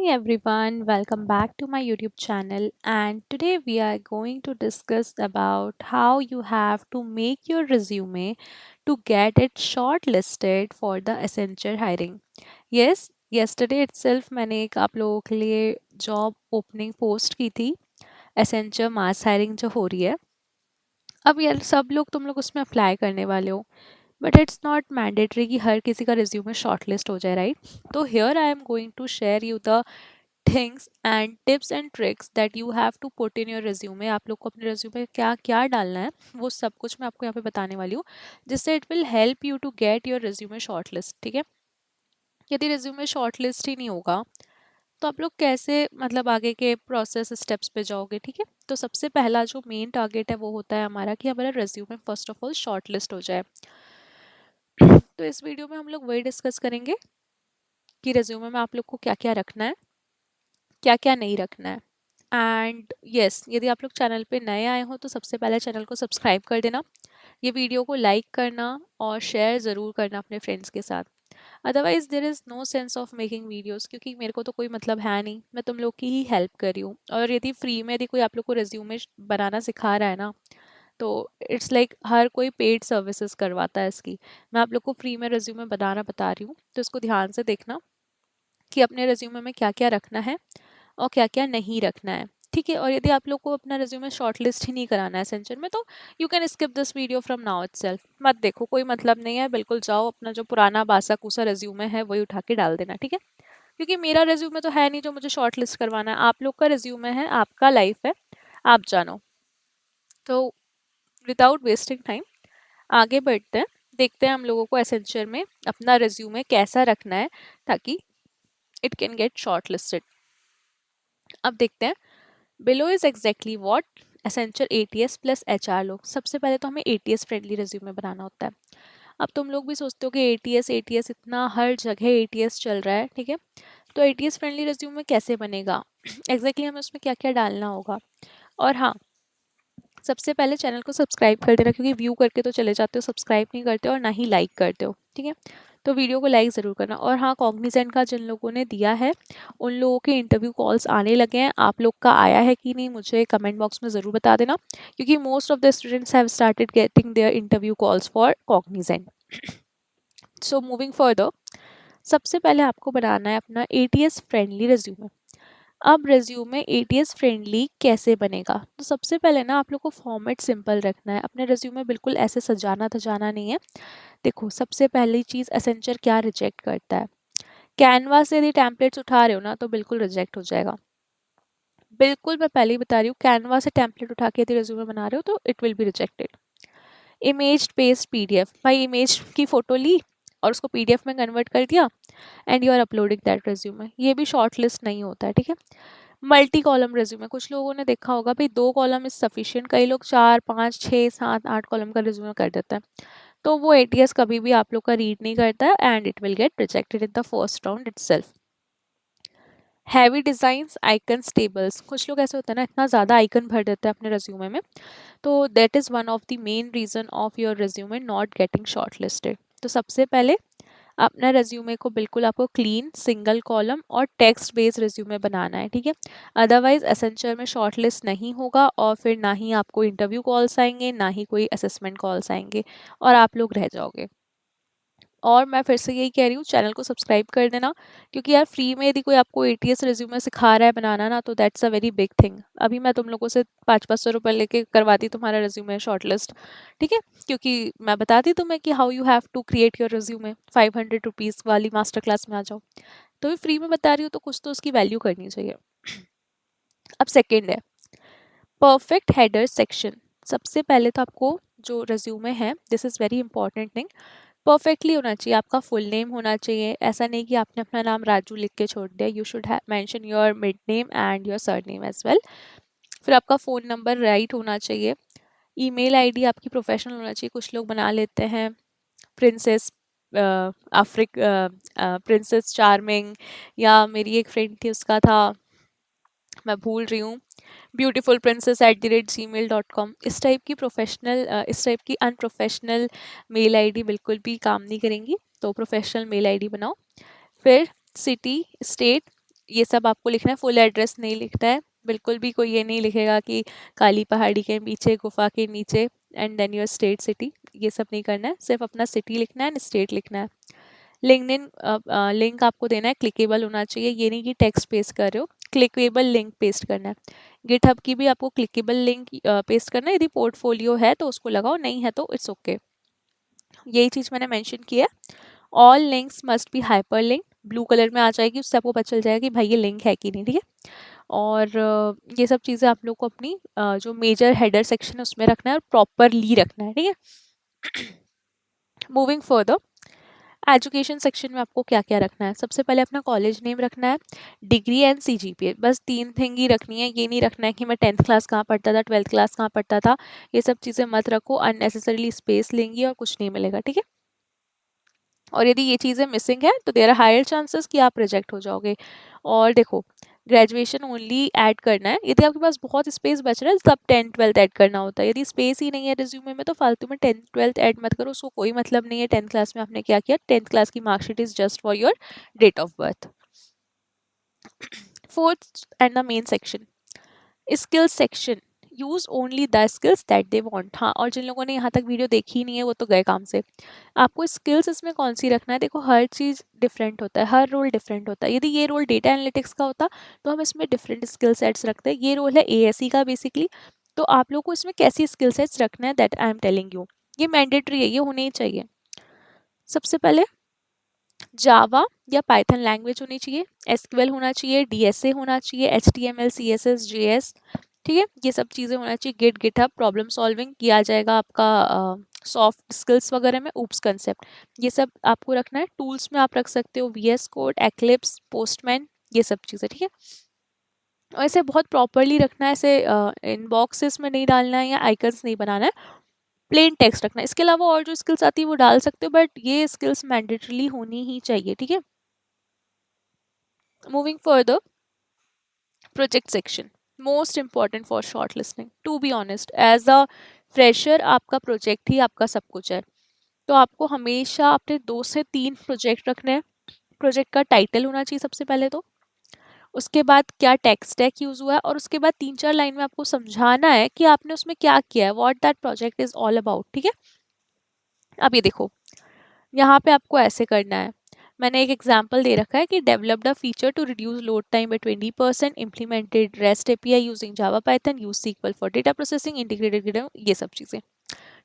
everyone, welcome back to my YouTube channel. And today we are going to discuss about how you have to make your resume to get it shortlisted for the Accenture hiring. Yes, yesterday itself मैंने एक आप लोगों के लिए job opening post की थी Accenture mass hiring जो हो रही है. अब यार सब लोग तुम लोग उसमें अप्लाई करने वाले हो, बट इट्स नॉट मैंडेटरी कि हर किसी का रिज्यूमे शॉर्टलिस्ट हो जाए, राइट? तो here I am going to share you the things and tips and tricks that you have to put in your resume. आप लोग को अपने रिज्यूमे क्या क्या डालना है वो सब कुछ मैं आपको यहाँ पे बताने वाली हूँ, जिससे it will help you to get your resume shortlist. ठीक है? यदि रिज्यूमे शॉर्टलिस्ट ही नहीं होगा तो आप लोग कैसे मतलब आगे के प्रोसेस स्टेप्स पे जाओगे? ठीक है, तो सबसे पहला जो मेन टारगेट है वो होता है हमारा कि हमारा resume first of all shortlist हो जाए. तो इस वीडियो में हम लोग वही डिस्कस करेंगे कि रिज्यूमे में आप लोग को क्या क्या रखना है, क्या क्या नहीं रखना है. एंड यस, यदि आप लोग चैनल पे नए आए हो तो सबसे पहले चैनल को सब्सक्राइब कर देना, ये वीडियो को लाइक करना और शेयर ज़रूर करना अपने फ्रेंड्स के साथ. Otherwise there is no sense of making videos, क्योंकि मेरे को तो कोई मतलब है नहीं, मैं तुम लोग की ही हेल्प कर रही हूँ. और यदि फ्री में यदि कोई आप लोग को रिज्यूमे बनाना सिखा रहा है ना, तो इट्स लाइक हर कोई पेड सर्विसेज करवाता है इसकी. मैं आप लोग को फ्री में रिज्यूमे बनाना बता रही हूँ, तो इसको ध्यान से देखना कि अपने रिज्यूमे में क्या क्या रखना है और क्या क्या नहीं रखना है. ठीक है? और यदि आप लोग को अपना रिज्यूमे शॉर्टलिस्ट ही नहीं कराना है सेंचर में, तो you can skip this video from now itself. मत देखो, कोई मतलब नहीं है, बिल्कुल जाओ अपना जो पुराना बासा कूसा रिज्यूमे है वही उठा के डाल देना. ठीक है? क्योंकि मेरा रिज्यूमे तो है नहीं जो मुझे शॉर्टलिस्ट करवाना है, आप लोग का रिज्यूमे है, आपका लाइफ है, आप जानो. तो विदाउट वेस्टिंग टाइम आगे बढ़ते हैं, देखते हैं हम लोगों को एसेंचर में अपना रिज्यूमे कैसा रखना है ताकि इट कैन गेट शॉर्टलिस्टेड. अब देखते हैं. Below is exactly what Accenture ATS plus HR लोग. सबसे पहले तो हमें ATS फ्रेंडली रिज्यूमे बनाना होता है. अब तुम लोग भी सोचते हो कि ATS ATS इतना हर जगह ATS चल रहा है. ठीक है, तो ATS फ्रेंडली रिज्यूमे कैसे बनेगा? एग्जैक्टली हमें उसमें क्या क्या डालना होगा. और हाँ, सबसे पहले चैनल को सब्सक्राइब कर देना, क्योंकि व्यू करके तो चले जाते हो, सब्सक्राइब नहीं करते हो और ना ही लाइक करते हो. ठीक है, तो वीडियो को लाइक ज़रूर करना. और हाँ, कॉग्निजेंट का जिन लोगों ने दिया है उन लोगों के इंटरव्यू कॉल्स आने लगे हैं. आप लोग का आया है कि नहीं मुझे कमेंट बॉक्स में ज़रूर बता देना, क्योंकि most of the students have started getting their interview calls for Cognizant. So moving further, सबसे पहले आपको बनाना है अपना ATS फ्रेंडली रिज्यूमे. अब रिज्यूमे ATS फ्रेंडली कैसे बनेगा? तो सबसे पहले ना आप लोग को फॉर्मेट सिंपल रखना है. अपने रिज्यूमे बिल्कुल ऐसे सजाना धजाना नहीं है. देखो, सबसे पहली चीज़ एसेंचर क्या रिजेक्ट करता है. कैनवा से यदि टेम्पलेट्स उठा रहे हो ना तो बिल्कुल रिजेक्ट हो जाएगा. बिल्कुल, मैं पहले ही बता रही हूँ, कैनवा से टेम्पलेट उठा के यदि रिज्यूमे बना रहे हो तो it will be rejected. Image based PDF, भाई इमेज की फ़ोटो ली और उसको PDF में कन्वर्ट कर दिया and you are uploading that resume, ये भी शॉर्ट लिस्ट नहीं होता है. ठीक है? मल्टी कॉलम रिज्यूमे, कुछ लोगों ने देखा होगा भाई 2 कॉलम इज सफिशिएंट, कई लोग 4 5 6 7 8 कॉलम का रिज्यूमे कर देते हैं, तो वो ATS कभी भी आप लोग का रीड नहीं करता है and it will get rejected in the first round itself. Heavy designs, icons, tables, कुछ लोग ऐसे होते हैं ना इतना ज़्यादा आइकन भर देते हैं अपने रिज्यूमे में, तो that is one of the main reason of your resume not getting short listed. तो सबसे पहले अपना रिज्यूमे को बिल्कुल आपको क्लीन सिंगल कॉलम और टेक्स्ट बेस्ड रिज्यूमे बनाना है. ठीक है? अदरवाइज एसेंचर में शॉर्ट लिस्ट नहीं होगा और फिर ना ही आपको इंटरव्यू कॉल्स आएंगे, ना ही कोई असेसमेंट कॉल्स आएंगे और आप लोग रह जाओगे. और मैं फिर से यही कह रही हूँ, चैनल को सब्सक्राइब कर देना, क्योंकि यार फ्री में यदि कोई आपको ATS रिज्यूमे सिखा रहा है बनाना ना, तो that's a very big thing. अभी मैं तुम लोगों से 500-500 रुपये लेके करवाती तुम्हारा रिज्यूमे शॉर्टलिस्ट. ठीक है? क्योंकि मैं बताती तुम्हें कि how you have to create your resume, 500 rupees वाली मास्टर क्लास में आ जाओ. तो भी फ्री में बता रही हूँ तो कुछ तो उसकी वैल्यू करनी चाहिए. अब सेकेंड है परफेक्ट हेडर सेक्शन. सबसे पहले तो आपको जो रिज्यूमे है, this is very important thing, perfectly होना चाहिए. आपका फुल नेम होना चाहिए, ऐसा नहीं कि आपने अपना नाम राजू लिख के छोड़ दिया. You should mention your mid name and your surname as well. फिर आपका फ़ोन नंबर राइट होना चाहिए. ईमेल आईडी आपकी प्रोफेशनल होना चाहिए. कुछ लोग बना लेते हैं प्रिंसेस प्रिंसेस चार्मिंग, या मेरी एक फ्रेंड थी उसका था, मैं भूल रही हूँ, beautifulprincess@gmail.com. इस टाइप की अनप्रोफेशनल मेल आईडी बिल्कुल भी काम नहीं करेंगी, तो प्रोफेशनल मेल आईडी बनाओ. फिर सिटी, स्टेट, ये सब आपको लिखना है, फुल एड्रेस नहीं लिखना है बिल्कुल भी। कोई ये नहीं लिखेगा कि काली पहाड़ी के पीछे गुफा के नीचे and then your state city, ये सब नहीं करना है, सिर्फ अपना सिटी लिखना है एंड स्टेट लिखना है। लिंक्डइन लिंक आपको देना है, क्लिकेबल होना चाहिए, ये नहीं कि टेक्स्ट पेस्ट कर रहे हो, क्लिकेबल लिंक पेस्ट करना है। गिटहब की भी आपको क्लिकेबल लिंक पेस्ट करना है, यदि पोर्टफोलियो है तो उसको लगाओ, नहीं है तो इट्स ओके। यही चीज़ मैंने मेंशन की है। All links must be hyper link, blue colour में आ जाएगी, उससे आपको पता चल जाएगा कि भाई ये लिंक है कि नहीं, ठीक है। और ये सब चीज़ें आप लोग को अपनी जो मेजर हेडर सेक्शन है उसमें रखना है और प्रॉपरली रखना है, ठीक है। मूविंग फर्दर, एजुकेशन सेक्शन में आपको क्या क्या रखना है? सबसे पहले अपना कॉलेज नेम रखना है, डिग्री एंड सीजीपीए, बस 3 थिंग ही रखनी है। ये नहीं रखना है कि मैं 10th क्लास कहाँ पढ़ता था, 12th क्लास कहाँ पढ़ता था, ये सब चीज़ें मत रखो, अननेसेसरीली स्पेस लेंगी और कुछ नहीं मिलेगा, ठीक है। और यदि ये चीज़ें मिसिंग है तो देयर आर हायर चांसेस कि आप रिजेक्ट हो जाओगे। और देखो, ग्रेजुएशन ओनली ऐड करना है यदि आपके पास बहुत स्पेस बच रहा है, तब 10th 12th ऐड करना होता है। यदि स्पेस ही नहीं है रिज्यूमे में तो फालतू में 10th 12th ऐड मत करो, उसको कोई मतलब नहीं है 10th क्लास में आपने क्या किया। 10th क्लास की marksheet is just for your date of birth. Fourth and the main section, skill section, use only the skills that they want. हाँ, और जिन लोगों ने यहाँ तक वीडियो देखी ही नहीं है वो तो गए काम से। आपको स्किल्स इसमें कौन सी रखना है? देखो, हर चीज़ डिफरेंट होता है, हर रोल डिफरेंट होता है। यदि ये रोल डेटा एनालिटिक्स का होता तो हम इसमें डिफरेंट स्किल सेट्स रखते हैं। ये रोल है एएससी का बेसिकली, तो आप लोग को इसमें कैसी स्किल सेट्स रखना है that I am telling you, ये मैंडेटरी है, ये होने ही चाहिए। सबसे पहले जावा या पाइथन लैंग्वेज होनी चाहिए, एसक्यूएल होना चाहिए, डीएसए होना चाहिए, एचटीएमएल सीएसएस जेएस, ठीक है, ये सब चीज़ें होना चाहिए। गिट गिटहब, प्रॉब्लम सॉल्विंग किया जाएगा आपका सॉफ्ट स्किल्स वगैरह में, ऊप्स कंसेप्ट, ये सब आपको रखना है। टूल्स में आप रख सकते हो वीएस कोड, एक्लिप्स, पोस्टमैन, ये सब चीज़ें, ठीक है। और इसे बहुत प्रॉपरली रखना है, ऐसे इनबॉक्सेस में नहीं डालना है या आइकन्स नहीं बनाना है, प्लेन टेक्स्ट रखना है। इसके अलावा और जो स्किल्स आती है वो डाल सकते हो, बट ये स्किल्स मैंडेटरीली होनी ही चाहिए, ठीक है। Moving further, project section, most important for short listing. To be honest, as a fresher आपका प्रोजेक्ट ही आपका सब कुछ है, तो आपको हमेशा अपने 2 से 3 प्रोजेक्ट रखने हैं। प्रोजेक्ट का टाइटल होना चाहिए सबसे पहले तो, उसके बाद क्या टेक स्टैक यूज हुआ है, और उसके बाद 3 4 लाइन में आपको समझाना है कि आपने उसमें क्या किया है, what that project is all about, ठीक है। अब ये देखो, यहाँ पे आपको ऐसे करना है। मैंने एक एग्जांपल दे रखा है कि developed a feature to reduce load time by 20%, implemented rest API using Java Python, use SQL for data processing, integrated, ये सब चीज़ें।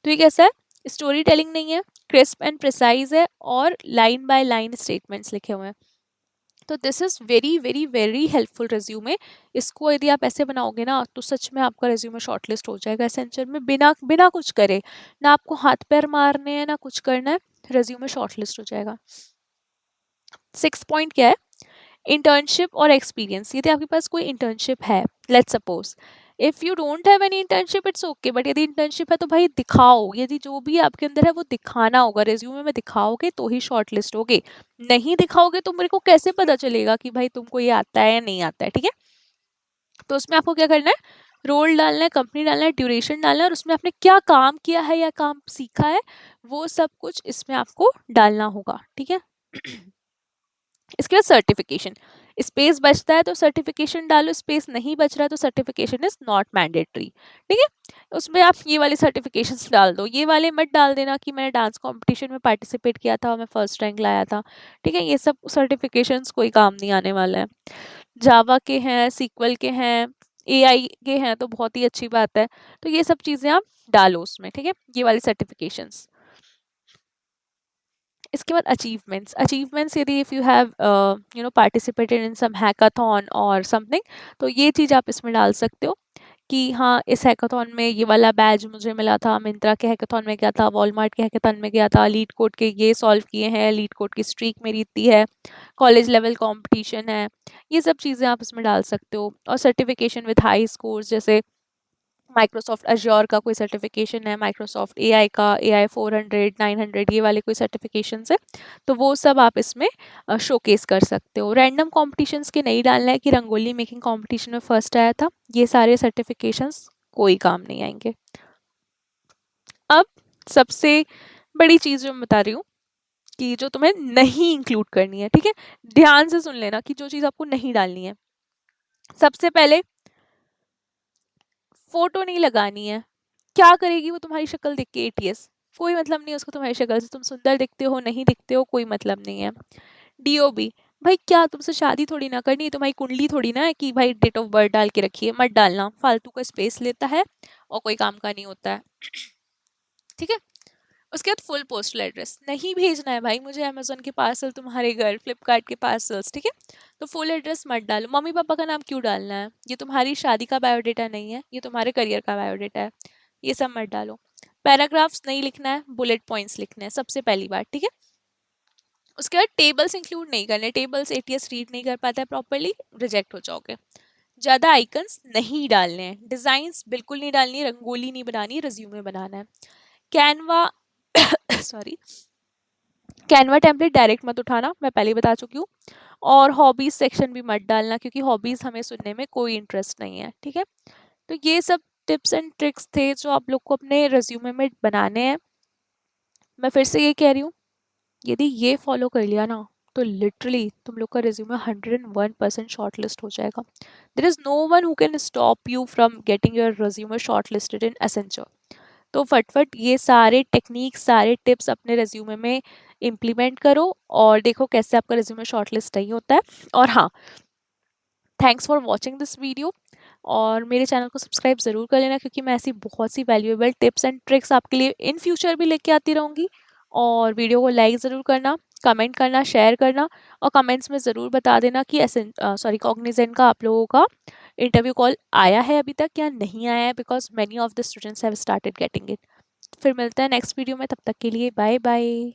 तो ये कैसा है? स्टोरी टेलिंग नहीं है, क्रिस्प एंड प्रिसाइज है, और लाइन बाय लाइन स्टेटमेंट्स लिखे हुए हैं। तो this is very very very helpful resume. इसको यदि आप ऐसे बनाओगे ना तो सच में आपका रेज्यूमे शॉर्टलिस्ट हो जाएगा एसेंचर में, बिना बिना कुछ करे, ना आपको हाथ पैर मारने हैं ना कुछ करना है, रेज्यूमे शॉर्टलिस्ट हो जाएगा। 6 पॉइंट क्या है? इंटर्नशिप और एक्सपीरियंस। यदि आपके पास कोई इंटर्नशिप है, let's suppose, if you don't have any internship it's okay, but यदि इंटर्नशिप है तो भाई दिखाओ, यदि जो भी आपके अंदर है वो दिखाना होगा, रेज्यूमे में दिखाओगे तो ही शॉर्ट लिस्ट होगे। नहीं दिखाओगे तो मेरे को कैसे पता चलेगा कि भाई तुमको ये आता है या नहीं आता है, ठीक है। तो उसमें आपको क्या करना है? रोल डालना है, कंपनी डालना है, ड्यूरेशन डालना है, और उसमें आपने क्या काम किया है या काम सीखा है वो सब कुछ इसमें आपको डालना होगा, ठीक है। इसके बाद सर्टिफिकेशन, स्पेस बचता है तो सर्टिफिकेशन डालो, स्पेस नहीं बच रहा है तो सर्टिफिकेशन इज नॉट मैंडेटरी, ठीक है। उसमें आप ये वाले सर्टिफिकेशंस डाल दो, ये वाले मत डाल देना कि मैंने डांस कंपटीशन में पार्टिसिपेट किया था और मैं फर्स्ट रैंक लाया था, ठीक है। ये सब सर्टिफिकेशंस कोई काम नहीं आने वाला है। जावा के हैं, सीक्वल के हैं, एआई के हैं तो बहुत ही अच्छी बात है, तो ये सब चीज़ें आप डालो उसमें, ठीक है, ये वाली सर्टिफिकेशंस। इसके बाद अचीवमेंट्स, अचीवमेंट्स यदि if you have participated in some hackathon और समथिंग, तो ये चीज़ आप इसमें डाल सकते हो कि हाँ, इस हैकाथॉन में ये वाला बैज मुझे मिला था, मिंत्रा के हैकाथॉन में गया था, वॉलमार्ट के हैकाथॉन में गया था, लीड कोड के ये सॉल्व किए हैं, लीड कोड की स्ट्रीक मेरी इतनी है, कॉलेज लेवल कंपटीशन है, ये सब चीज़ें आप इसमें डाल सकते हो। और सर्टिफिकेशन विद हाई स्कोर्स, जैसे माइक्रोसॉफ्ट अज्योर का कोई सर्टिफिकेशन है, माइक्रोसॉफ्ट एआई का, एआई 400 900, ये वाले कोई सर्टिफिकेशन है तो वो सब आप इसमें शोकेस कर सकते हो। रैंडम कॉम्पिटिशन्स के नहीं डालना है कि रंगोली मेकिंग कॉम्पिटिशन में फर्स्ट आया था, ये सारे सर्टिफिकेशंस कोई काम नहीं आएंगे। अब सबसे बड़ी चीज़ जो मैं बता रही हूँ, कि जो तुम्हें नहीं इंक्लूड करनी है, ठीक है। ध्यान से सुन लेना कि जो चीज आपको नहीं डालनी है। सबसे पहले, फोटो नहीं लगानी है। क्या करेगी वो तुम्हारी शक्ल देख के एटीएस? कोई मतलब नहीं है उसको तुम्हारी शक्ल से, तुम सुंदर दिखते हो नहीं दिखते हो कोई मतलब नहीं है। डीओबी, भाई क्या तुमसे शादी थोड़ी ना करनी है, तुम्हारी कुंडली थोड़ी ना है कि भाई डेट ऑफ बर्थ डाल के रखिए, मत डालना, फालतू का स्पेस लेता है और कोई काम का नहीं होता है, ठीक है। उसके बाद फुल पोस्टल एड्रेस नहीं भेजना है भाई मुझे अमेजोन के पार्सल तुम्हारे घर, फ्लिपकार्ट के पार्सल्स, ठीक है। तो फुल एड्रेस मत डालो। मम्मी पापा का नाम क्यों डालना है? ये तुम्हारी शादी का बायोडेटा नहीं है, ये तुम्हारे करियर का बायोडेटा है। ये सब मत डालो। पैराग्राफ्स नहीं लिखना है, बुलेट पॉइंट्स लिखने हैं सबसे पहली बात, ठीक है। उसके बाद टेबल्स इंक्लूड नहीं करने, टेबल्स एटीएस रीड नहीं कर पाता है प्रॉपरली, रिजेक्ट हो जाओगे। ज्यादा आइकन्स नहीं डालने हैं, डिजाइन्स बिल्कुल नहीं डालनी है, रंगोली नहीं बनानी, रिज्यूमे बनाना है। Canva sorry, Canva template direct मत उठाना, मैं पहले ही बता चुकी हूँ। और हॉबीज सेक्शन भी मत डालना क्योंकि हॉबीज हमें सुनने में कोई इंटरेस्ट नहीं है, ठीक है। तो ये सब टिप्स एंड ट्रिक्स थे जो आप लोग को अपने रिज्यूमे में बनाने हैं। मैं फिर से ये कह रही हूँ, यदि ये फॉलो कर लिया ना तो लिटरली तुम लोग का रिज्यूमे 101% शॉर्ट लिस्ट हो जाएगा। There is no one who can stop you from getting your resume short listed in Accenture. तो फटफट ये सारे टेक्निक्स, सारे टिप्स अपने रिज्यूमे में इम्प्लीमेंट करो और देखो कैसे आपका रिज्यूमे शॉर्टलिस्ट नहीं होता है। और हाँ, thanks for watching this video, और मेरे चैनल को सब्सक्राइब ज़रूर कर लेना क्योंकि मैं ऐसी बहुत सी वैल्यूएबल टिप्स एंड ट्रिक्स आपके लिए इन फ्यूचर भी लेके आती रहूँगी। और वीडियो को लाइक ज़रूर करना, कमेंट करना, शेयर करना, और कमेंट्स में ज़रूर बता देना कि कॉग्निजेंट का आप लोगों का इंटरव्यू कॉल आया है अभी तक या नहीं आया है, because many of the students have started getting it. फिर मिलते हैं नेक्स्ट वीडियो में, तब तक के लिए बाय बाय।